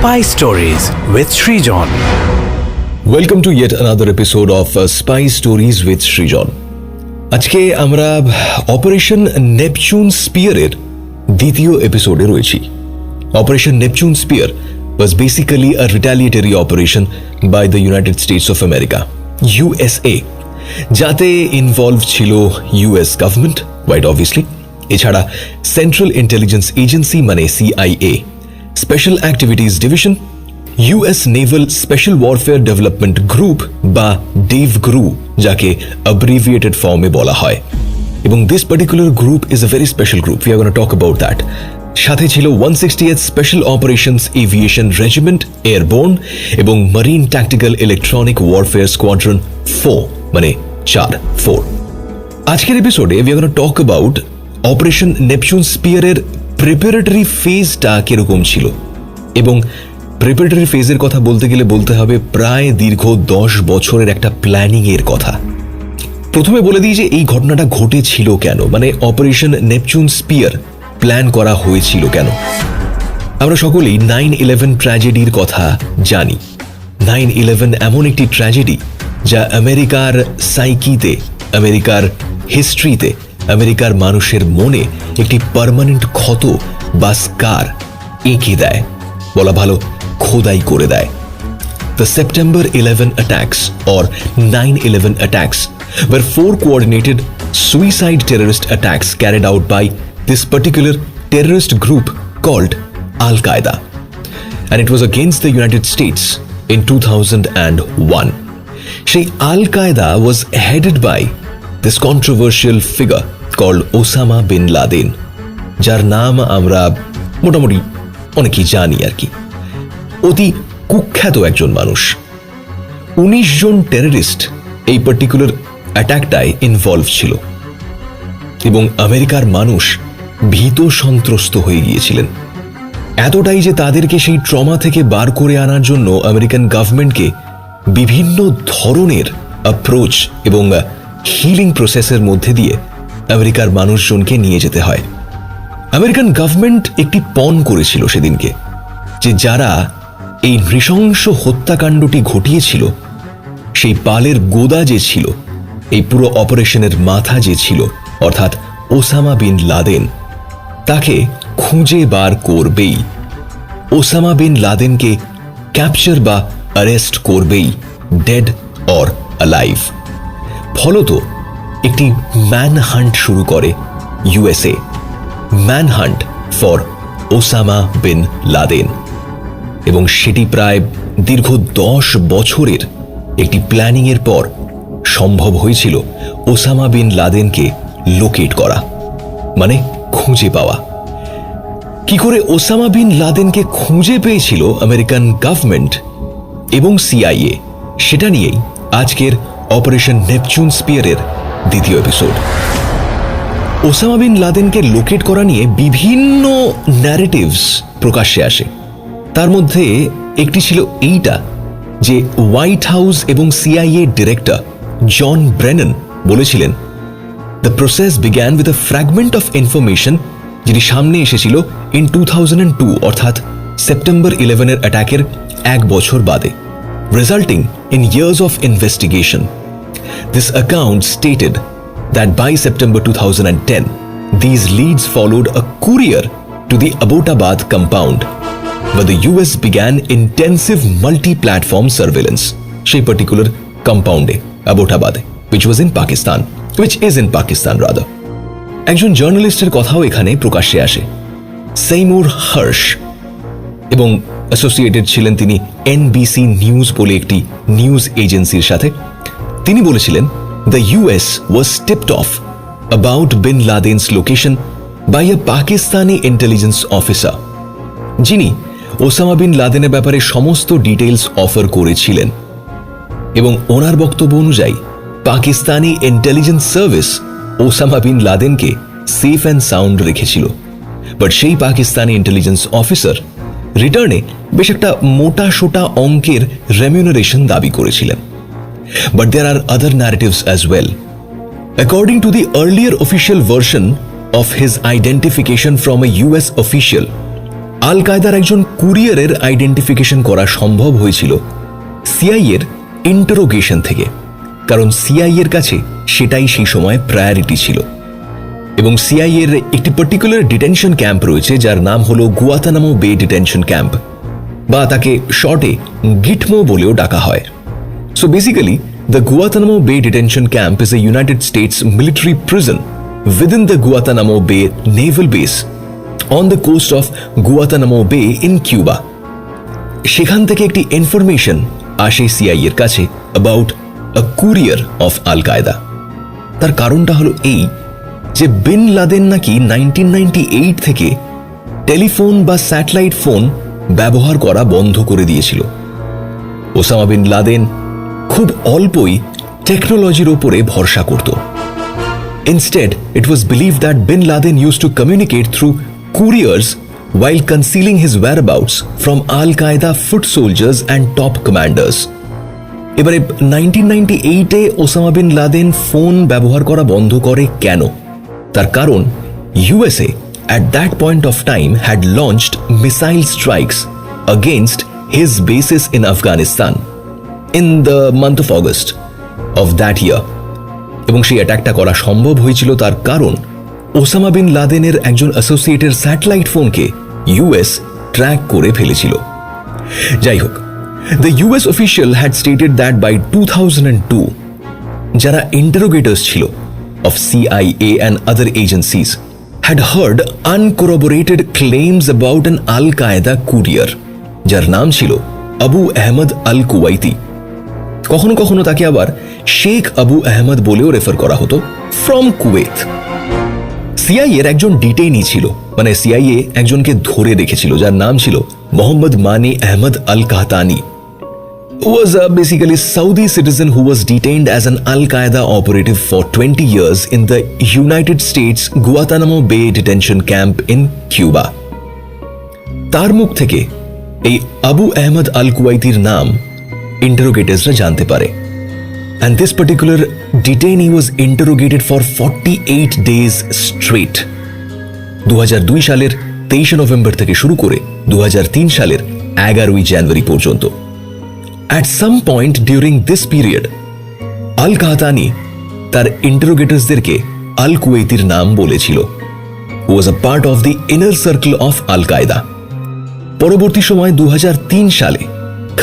Spy Stories with Srijan. Welcome to yet another episode of spy stories with Srijan. আজকে আমরা operation Neptune স্পিয়ারের দ্বিতীয় এপিসোডে রয়েছি। Operation Neptune spear was basically a retaliatory operation by the United States of America, USA, যাতে involve ছিল US government quite obviously, এছাড়া central intelligence agency মানে CIA, special activities division, US naval special warfare development group বা DEVGRU, যাকে abbreviated ফর্মে বলা হয়। এবং this particular group is a very special group, we are gonna talk about that. সাথে ছিল 160th special operations aviation regiment airborne এবং marine tactical electronic warfare squadron 4 মানে 4 আজকের এপিসোডে we are gonna talk about operation Neptune স্পিয়ারের preparatory ফেজটা কিরকম ছিল। এবং প্রিপারেটরি ফেজের কথা বলতে গেলে বলতে হবে প্রায় দীর্ঘ 10 বছরের একটা প্ল্যানিং এর কথা। প্রথমে বলে দিই যে এই ঘটনাটা ঘটেছিল কেন, মানে অপারেশন নেপচুন স্পিয়ার প্ল্যান করা হয়েছিল কেন। আমরা সকলেই 9/11 ট্র্যাজেডির কথা জানি। 9/11 এমন একটি ট্র্যাজেডি যা আমেরিকার সাইকিতে, আমেরিকার হিস্ট্রিতে, আমেরিকার মানুষের মনে একটি পার্মানেন্ট ক্ষত বা স্কার এঁকে দেয়, বলা ভালো খোদাই করে দেয়। The September 11 attacks or 9/11 attacks were 4 coordinated suicide terrorist attacks carried out by this particular terrorist group called Al-Qaeda, and it was against the United States in 2001. সেই Al-Qaeda was headed by this controversial figure called Osama bin Laden, যার নাম আমরা মোটামুটি অনেকেই জানি আর কি। অতি কুখ্যাত একজন মানুষ। 19 জন টেররিস্ট এই পার্টিকুলার অ্যাটাকটায় ইনভলভ ছিল এবং আমেরিকার মানুষ ভীত সন্ত্রস্ত হয়ে গিয়েছিলেন, এতটাই যে তাদেরকে সেই ট্রমা থেকে বার করে আনার জন্য আমেরিকান গভর্নমেন্টকে বিভিন্ন ধরনের অ্যাপ্রোচ এবং হিলিং প্রসেসের মধ্যে দিয়ে আমেরিকার মানুষজনকে নিয়ে যেতে হয়। আমেরিকান গভর্নমেন্ট একটি পণ করেছিল সেদিনকে যে যারা এই নৃশংস হত্যাকাণ্ডটি ঘটিয়েছিল, সেই পালের গোদা যে ছিল, এই পুরো অপারেশনের মাথা যে ছিল অর্থাৎ ওসামা বিন লাদেন, তাকে খুঁজে বার করবেই। ওসামা বিন লাদেনকে ক্যাপচার বা অ্যারেস্ট করবেই, ডেড অর অ্যালাইভ। ফলত একটি ম্যানহান্ট শুরু করে USA, manhunt for Osama bin Laden. এবং সেটি প্রায় দীর্ঘ 10 বছরের একটি প্ল্যানিংয়ের পর সম্ভব হয়েছিল ওসামা বিন লাদেনকে লোকেট করা, মানে খুঁজে পাওয়া। কি করে ওসামা বিন লাদেনকে খুঁজে পেয়েছিল আমেরিকান গভর্নমেন্ট এবং সিআইএ, সেটা নিয়েই আজকের অপারেশন নেপচুন স্পিয়ারের দ্বিতীয় এপিসোড। ওসামা বিন লাদেনকে লোকেট করা নিয়ে বিভিন্ন ন্যারেটিভস প্রকাশ্যে আসে। তার মধ্যে একটি ছিল এইটা যে হোয়াইট হাউস এবং সিআইএ ডিরেক্টর জন ব্রেনন বলেছিলেন, the process began with a fragment of information, যেটি সামনে এসেছিল ইন 2002 অর্থাৎ সেপ্টেম্বর 11 অ্যাটাকের 1 বছর বাদে, resulting in years of investigation. This account stated that by September 2010, these leads followed a courier to the Abbottabad compound, where the US began intensive multi-platform surveillance. সেই particular compound Abbottabad, which was in Pakistan, which is in Pakistan rather. একজন জার্নালিস্টের কথাও এখানে প্রকাশ্যে আসে, সেইমুর হার্শ, এবং associated ছিলেন তিনি NBC news বলে একটি নিউজ এজেন্সির সাথে। তিনি বলেছিলেন, the US was tipped off about bin Laden's location by a Pakistani intelligence officer, যিনি ওসামা বিন লাদেনের ব্যাপারে সমস্ত ডিটেইলস অফার করেছিলেন। এবং ওনার বক্তব্য অনুযায়ী Pakistani intelligence service Osama bin লাদেনকে সেফ অ্যান্ড সাউন্ড রেখেছিল, বাট সেই পাকিস্তানি ইন্টেলিজেন্স অফিসার রিটার্নে বেশ একটা মোটা সোটা অঙ্কের রেমিউনারেশন দাবি করেছিলেন। But there are other narratives as well. According to the earlier official version of his identification from a US official, আল কায়দার একজন কুরিয়ারের আইডেন্টিফিকেশন করা সম্ভব হয়েছিল সিআইএ এর ইন্টারোগেশন থেকে, কারণ সিআইএ এর কাছে সেটাই সেই সময় প্রায়োরিটি ছিল। এবং সিআইএ এর একটি পার্টিকুলার ডিটেনশন ক্যাম্প রয়েছে যার নাম হলো গুয়াতানামো বে ডিটেনশন ক্যাম্প, বা তাকে শর্টে গিটমো বলেও ডাকা হয়। সো বেসিক্যালি দ্য গুয়াতানামো বে detention camp is a United states military prison within the Guantanamo Bay naval base on the coast of Guantanamo Bay in Cuba. সেখান থেকে একটি ইনফরমেশন আসে সিআইএ এর কাছে অ্যাবাউট আ কুরিয়ার অফ আল কায়দা। তার কারণটা হলো এই যে বিন লাদেন নাকি 1998 থেকে টেলিফোন বা স্যাটেলাইট ফোন ব্যবহার করা বন্ধ করে দিয়েছিল। ওসামা বিন লাদেন খুব অল্পই টেকনোলজির উপরে ভরসা করত। Instead, it was believed that bin Laden used to communicate through couriers while concealing his whereabouts from Al-Qaeda foot soldiers and top commanders. এবারে 1998-এ ওসামা বিন লাদেন ফোন ব্যবহার করা বন্ধ করে কেন? তার কারণ USA at that point of time had launched missile strikes against his bases in Afghanistan in the month of August of that year. এবং সেই অ্যাটাকটা করা সম্ভব হয়েছিল তার কারণ ওসামা বিন লাদেনের একজন অ্যাসোসিয়েটের স্যাটেলাইট ফোনকে ইউএস ট্র্যাক করে ফেলেছিল। যাই হোক, the US official had stated that by 2002 যারা ইন্টারোগেটর্স ছিল of CIA and other agencies had heard uncorroborated claims about an Al Qaeda courier যার নাম ছিল আবু আহমদ আল কুওয়াইতি। কখনো কখনো তাকে আবার শেখ আবু আহমদ বলেও রেফার করা হতো, ফ্রম কুয়েত। সিআইএ এর একজন ডিটেইনি ছিল, মানে সিআইএ একজনকে ধরে রেখেছিল যার নাম ছিল মোহাম্মদ মানি আহমদ আল Qahtani. was basically a Saudi citizen who was detained as an Al-Qaeda operative for 20 years in the United States Guantanamo Bay detention camp in Cuba. তার মুখ থেকে এই আবু আহমদ আল কুওয়াইতির নাম ইন্টারোগেটরসরা জানতে পারে। And this particular detainee was interrogated for 48 days straight. 2002 সালের 23 November থেকে শুরু করে 2003 সালের 11 জানুয়ারি পর্যন্ত। At some point during this period, Al Qahtani তার ইন্টারোগেটরসদেরকে আল কুওয়াইতির নাম বলেছিল, who was a part of the inner circle of Al Qaeda. পরবর্তী সময় 2003 সালে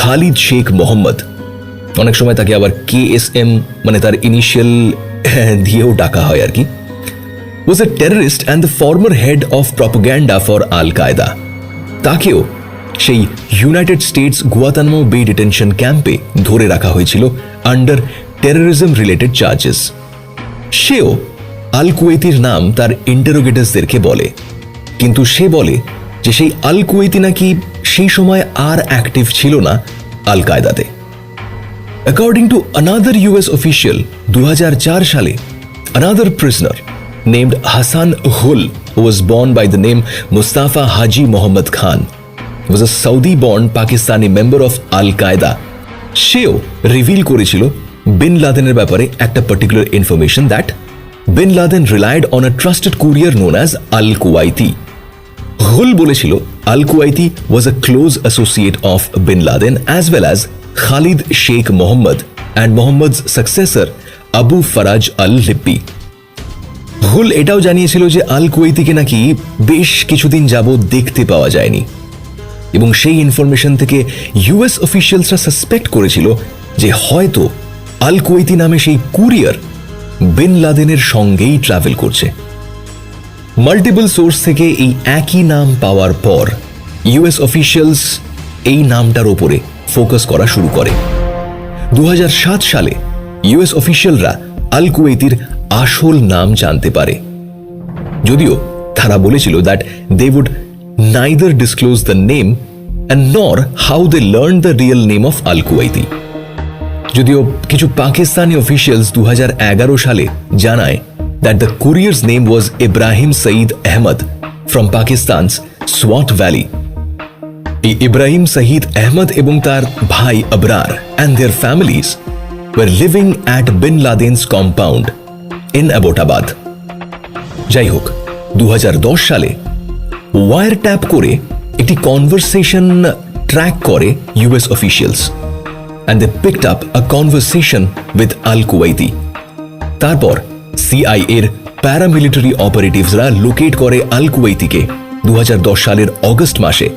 খালিদ শেখ মোহাম্মদ, অনেক সময় তাকে আবার KSM মানে তার ইনিশিয়াল দিয়েও ডাকা হয় আর কি, was a terrorist and the former head of propaganda for Al Qaeda. তাকেও সেই ইউনাইটেড স্টেটস গুয়াতানামো বে ডিটেনশন ক্যাম্পে ধরে রাখা হয়েছিল আন্ডার টেররিজম রিলেটেড চার্জেস। সেও আল কুওয়াইতির নাম তার ইন্টারোগেটরসদেরকে বলে, কিন্তু সে বলে যে সেই আল কুওয়াইতি নাকি সেই সময় আর অ্যাক্টিভ ছিল না আল কায়দাতে। According to another US official, 2004 সালে another prisoner named Hassan Ghul, who was born by the name Mustafa Haji Muhammad Khan, was a Saudi-born Pakistani member of Al Qaeda. সেও রিভিল করেছিল বিন লাদেনের ব্যাপারে একটা particular information that bin Laden relied on a trusted courier known as Al Kuwaiti. Ghul বলেছিল Al Kuwaiti was a close associate of bin Laden as well as Khalid Sheikh Mohammed and Mohammed's successor Abu Faraj al Libbi. Ghul এটাও জানিয়েছিল যে আল কুওয়াইতিকে নাকি বেশ কিছুদিন যাবৎ দেখতে পাওয়া যায়নি, এবং সেই ইনফরমেশন থেকে ইউএস অফিসিয়ালসরা সাসপেক্ট করেছিল যে হয়তো আল কুওয়াইতি নামে সেই কুরিয়ার বিন লাদেনের সঙ্গেই ট্রাভেল করছে। মাল্টিপল সোর্স থেকে এই একই নাম পাওয়ার পর ইউএস অফিসিয়ালস এই নামটার ওপরে ফোকাস করা শুরু করে। 2007 সালে ইউএস অফিসিয়ালরা আল কুওয়াইতির আসল নাম জানতে পারে, যদিও তারা বলেছিল that they would neither disclose the name and nor how they learned the real name of Al Kuwaiti. যদিও কিছু পাকিস্তানি অফিসিয়ালস 2011 সালে জানায় that the courier's name was Ibrahim Saeed Ahmad from Pakistan's Swat Valley. এই ইব্রাহিম সাহিদ আহমদ এবং তার ভাই Abrar and their families were living at Bin Laden's compound in Abbottabad. যাই হোক, 2010 সালে ওয়ার ট্যাপ করে একটি একটি কনভারসেশন ট্র্যাক করে US officials and they picked up a conversation with Al Kuwaiti. তারপর সিআইএ এর প্যারামিলিটারি অপারেটিভসরা লোকেট করে আল কুওয়াইতিকে 2010 সালের অগস্ট মাসে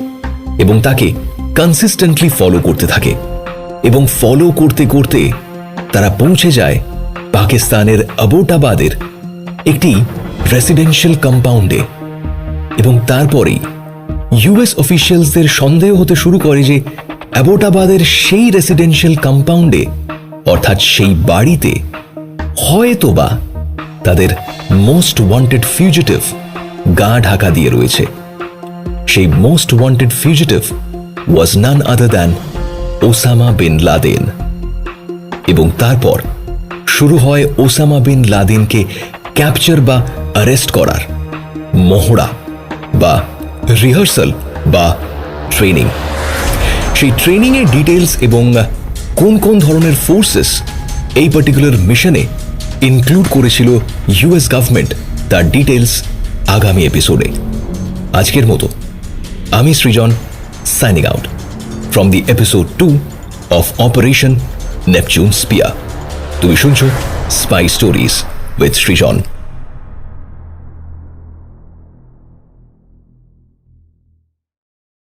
এবং তাকে কনসিস্টেন্টলি ফলো করতে থাকে এবং ফলো করতে করতে তারা পৌঁছে যায় পাকিস্তানের অ্যাবোটাবাদের একটি রেসিডেন্সিয়াল কম্পাউন্ডে। এবং তারপরেই ইউএস অফিসিয়ালসদের সন্দেহ হতে শুরু করে যে অ্যাবোটাবাদের সেই রেসিডেন্সিয়াল কম্পাউন্ডে অর্থাৎ সেই বাড়িতে হয়তোবা তাদের মোস্ট ওয়ান্টেড ফিউজিটিভ গা ঢাকা দিয়ে রয়েছে। সেই most wanted fugitive was none other than Osama bin Laden. এবং তারপর শুরু হয় ওসামা বিন লাদেনকে ক্যাপচার বা অ্যারেস্ট করার মহড়া বা রিহার্সাল বা ট্রেনিং। সেই ট্রেনিংয়ের ডিটেলস এবং কোন কোন ধরনের ফোর্সেস এই পার্টিকুলার মিশনে ইনক্লুড করেছিল ইউএস গভর্নমেন্ট তার ডিটেলস আগামী এপিসোডে। আজকের মতো আমি Srijan, signing out from the episode 2 of operation Neptune spear. তুমি শুনছো স্পাই স্টোরিজ উইথ সৃজন।